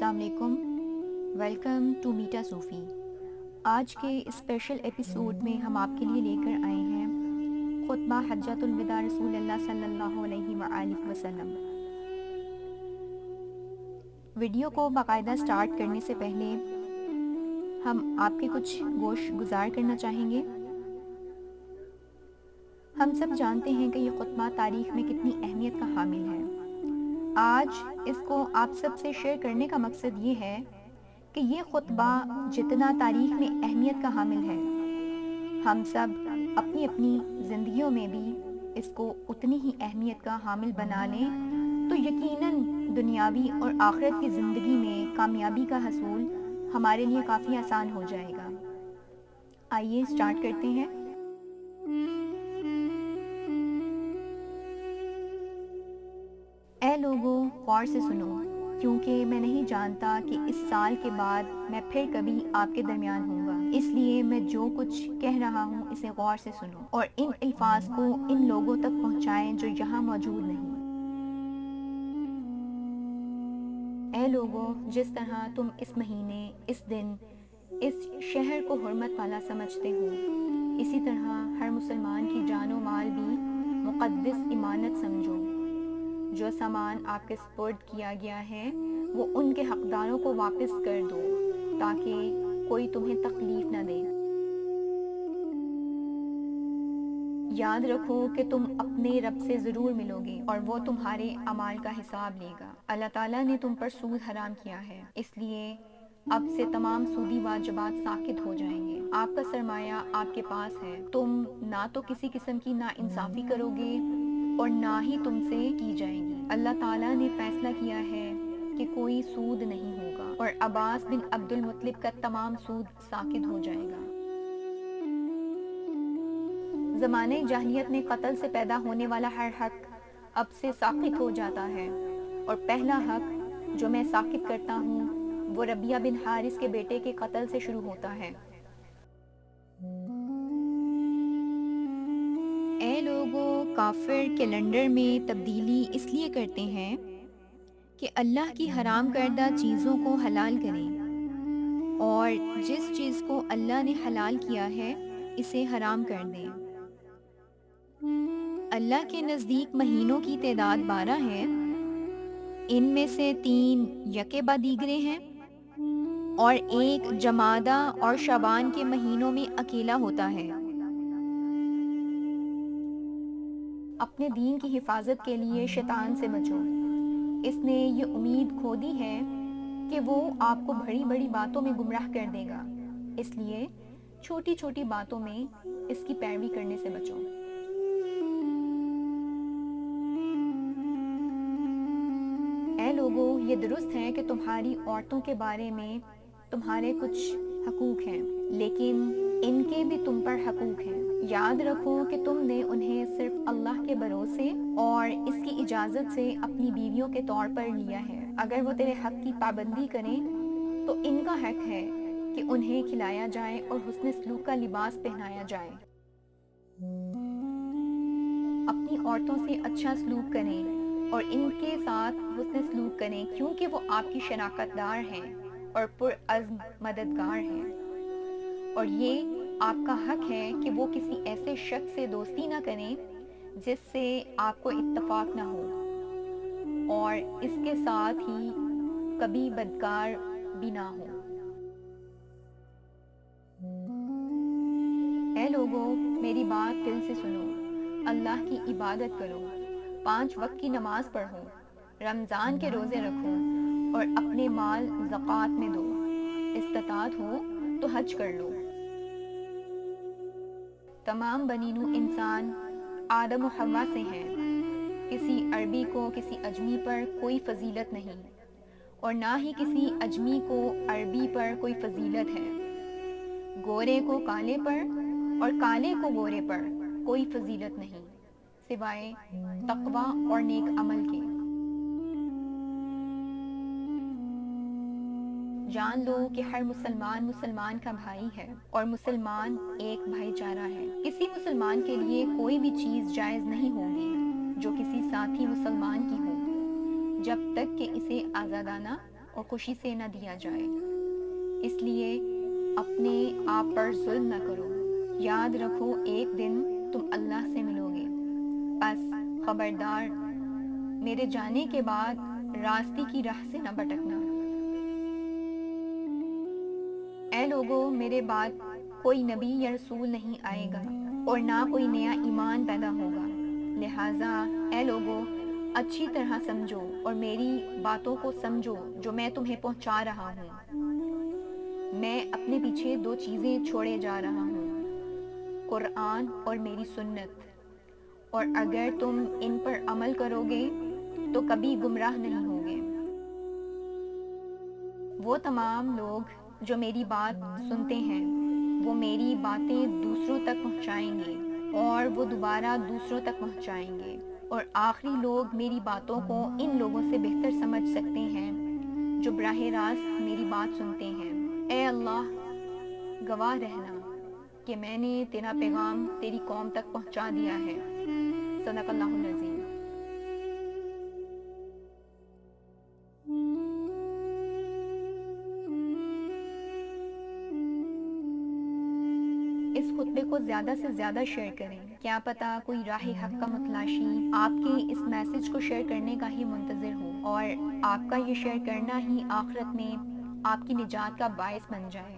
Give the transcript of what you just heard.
السلام علیکم، welcome to meta صوفی۔ آج کے اسپیشل ایپیسوڈ میں ہم آپ کے لیے لے کر آئے ہیں خطبہ حجۃ الوداع رسول اللہ صلی اللہ علیہ وآلہ وسلم۔ ویڈیو کو باقاعدہ سٹارٹ کرنے سے پہلے ہم آپ کے کچھ گوش گزار کرنا چاہیں گے۔ ہم سب جانتے ہیں کہ یہ خطبہ تاریخ میں کتنی اہمیت کا حامل ہے۔ آج اس کو آپ سب سے شیئر کرنے کا مقصد یہ ہے کہ یہ خطبہ جتنا تاریخ میں اہمیت کا حامل ہے، ہم سب اپنی اپنی زندگیوں میں بھی اس کو اتنی ہی اہمیت کا حامل بنا لیں تو یقیناً دنیاوی اور آخرت کی زندگی میں کامیابی کا حصول ہمارے لیے کافی آسان ہو جائے گا۔ آئیے سٹارٹ کرتے ہیں۔ اے لوگو، غور سے سنو، کیونکہ میں نہیں جانتا کہ اس سال کے بعد میں پھر کبھی آپ کے درمیان ہوں گا، اس لیے میں جو کچھ کہہ رہا ہوں اسے غور سے سنو اور ان الفاظ کو ان لوگوں تک پہنچائیں جو یہاں موجود نہیں۔ اے لوگو، جس طرح تم اس مہینے، اس دن، اس شہر کو حرمت والا سمجھتے ہو، اسی طرح ہر مسلمان کی جان و مال بھی مقدس امانت سمجھو۔ جو سامان آپ کے سپرد کیا گیا ہے وہ ان کے حقداروں کو واپس کر دو تاکہ کوئی تمہیں تکلیف نہ دے۔ یاد رکھو کہ تم اپنے رب سے ضرور ملو گے اور وہ تمہارے اعمال کا حساب لے گا۔ اللہ تعالیٰ نے تم پر سود حرام کیا ہے، اس لیے اب سے تمام سودی واجبات ساقط ہو جائیں گے۔ آپ کا سرمایہ آپ کے پاس ہے، تم نہ تو کسی قسم کی ناانصافی کرو گے اور نہ ہی تم سے کی جائے گی۔ اللہ تعالیٰ نے فیصلہ کیا ہے کہ کوئی سود نہیں ہوگا اور عباس بن عبد المطلب کا تمام سود ساقط ہو جائے گا۔ زمانے جاہلیت میں قتل سے پیدا ہونے والا ہر حق اب سے ساقط ہو جاتا ہے، اور پہلا حق جو میں ساقط کرتا ہوں وہ ربیہ بن حارث کے بیٹے کے قتل سے شروع ہوتا ہے۔ اے لوگو، کافر کیلنڈر میں تبدیلی اس لیے کرتے ہیں کہ اللہ کی حرام کردہ چیزوں کو حلال کریں، اور جس چیز کو اللہ نے حلال کیا ہے اسے حرام کر دیں۔ اللہ کے نزدیک مہینوں کی تعداد 12 ہے، ان میں سے 3 یکے بعد دیگرے ہیں اور ایک جمادہ اور شعبان کے مہینوں میں اکیلا ہوتا ہے۔ اپنے دین کی حفاظت کے لیے شیطان سے بچو، اس نے یہ امید کھو دی ہے کہ وہ آپ کو بڑی بڑی باتوں میں گمراہ کر دے گا، اس لیے چھوٹی چھوٹی باتوں میں اس کی پیروی کرنے سے بچو۔ اے لوگو، یہ درست ہے کہ تمہاری عورتوں کے بارے میں تمہارے کچھ حقوق ہیں، لیکن ان کے بھی تم پر حقوق ہیں۔ یاد رکھو کہ تم نے انہیں صرف اللہ کے بھروسے اور اس کی اجازت سے اپنی بیویوں کے طور پر لیا ہے۔ اگر وہ تیرے حق کی پابندی کریں تو ان کا حق ہے کہ انہیں کھلایا جائے اور حسن سلوک کا لباس پہنایا جائے۔ اپنی عورتوں سے اچھا سلوک کریں اور ان کے ساتھ حسن سلوک کریں، کیونکہ وہ آپ کی شناخت دار ہیں اور پرعزم مددگار ہیں، اور یہ آپ کا حق ہے کہ وہ کسی ایسے شخص سے دوستی نہ کریں جس سے آپ کو اتفاق نہ ہو، اور اس کے ساتھ ہی کبھی بدکار بھی نہ ہو۔ اے لوگو، میری بات دل سے سنو، اللہ کی عبادت کرو، 5 وقت کی نماز پڑھو، رمضان کے روزے رکھو اور اپنے مال زکوٰۃ میں دو، استطاعت ہو تو حج کر لو۔ تمام بنی نوح انسان آدم و حوا سے ہیں، کسی عربی کو کسی اجمی پر کوئی فضیلت نہیں، اور نہ ہی کسی اجمی کو عربی پر کوئی فضیلت ہے۔ گورے کو کالے پر اور کالے کو گورے پر کوئی فضیلت نہیں، سوائے تقوی اور نیک عمل کے۔ جان لو کہ ہر مسلمان مسلمان کا بھائی ہے اور مسلمان ایک بھائی چارہ ہے۔ کسی مسلمان کے لیے کوئی بھی چیز جائز نہیں ہوگی جو کسی ساتھی مسلمان کی ہو، جب تک کہ اسے آزادانہ اور خوشی سے نہ دیا جائے۔ اس لیے اپنے آپ پر ظلم نہ کرو۔ یاد رکھو ایک دن تم اللہ سے ملو گے، بس خبردار میرے جانے کے بعد راستے کی راہ سے نہ بھٹکنا۔ اے لوگو، میرے بعد کوئی نبی یا رسول نہیں آئے گا اور نہ کوئی نیا ایمان پیدا ہوگا، لہٰذا اے لوگو اچھی طرح سمجھو اور میری باتوں کو سمجھو جو میں تمہیں پہنچا رہا ہوں۔ میں اپنے پیچھے 2 چیزیں چھوڑے جا رہا ہوں، قرآن اور میری سنت، اور اگر تم ان پر عمل کرو گے تو کبھی گمراہ نہیں ہوگے۔ وہ تمام لوگ جو میری بات سنتے ہیں وہ میری باتیں دوسروں تک پہنچائیں گے اور وہ دوبارہ دوسروں تک پہنچائیں گے، اور آخری لوگ میری باتوں کو ان لوگوں سے بہتر سمجھ سکتے ہیں جو براہ راست میری بات سنتے ہیں۔ اے اللہ، گواہ رہنا کہ میں نے تیرا پیغام تیری قوم تک پہنچا دیا ہے۔ صدق اللہ العظیم۔ اس خطبے کو زیادہ سے زیادہ شیئر کریں، کیا پتہ کوئی راہ حق کا متلاشی آپ کے اس میسج کو شیئر کرنے کا ہی منتظر ہو اور آپ کا یہ شیئر کرنا ہی آخرت میں آپ کی نجات کا باعث بن جائے۔